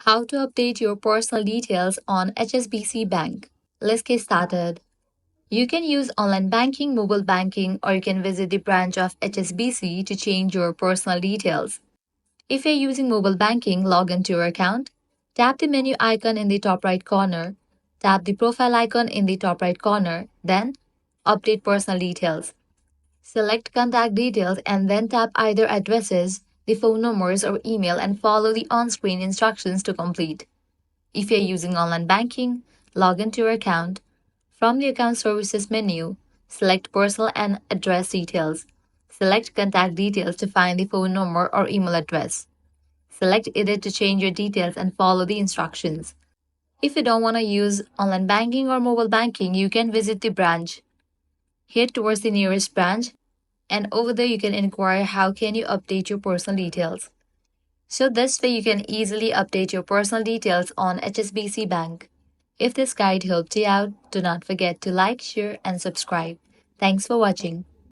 How to update your personal details on HSBC Bank. Let's get started. You can use online banking, mobile banking, or you can visit the branch of HSBC to change your personal details. If you're using mobile banking, log into your account. Tap the menu icon in the top right corner. Tap the profile icon in the top right corner. Then, update personal details. Select contact details and then tap either addresses, the phone numbers, or email and follow the on screen instructions to complete. If you're using online banking, log into your account. From the Account Services menu, select Personal and Address Details. Select Contact Details to find the phone number or email address. Select Edit to change your details and follow the instructions. If you don't want to use online banking or mobile banking, you can visit the branch. Head towards the nearest branch, and over there you can inquire how can you update your personal details. So this way you can easily update your personal details on HSBC Bank. If this guide helped you out, do not forget to like, share and subscribe. Thanks for watching.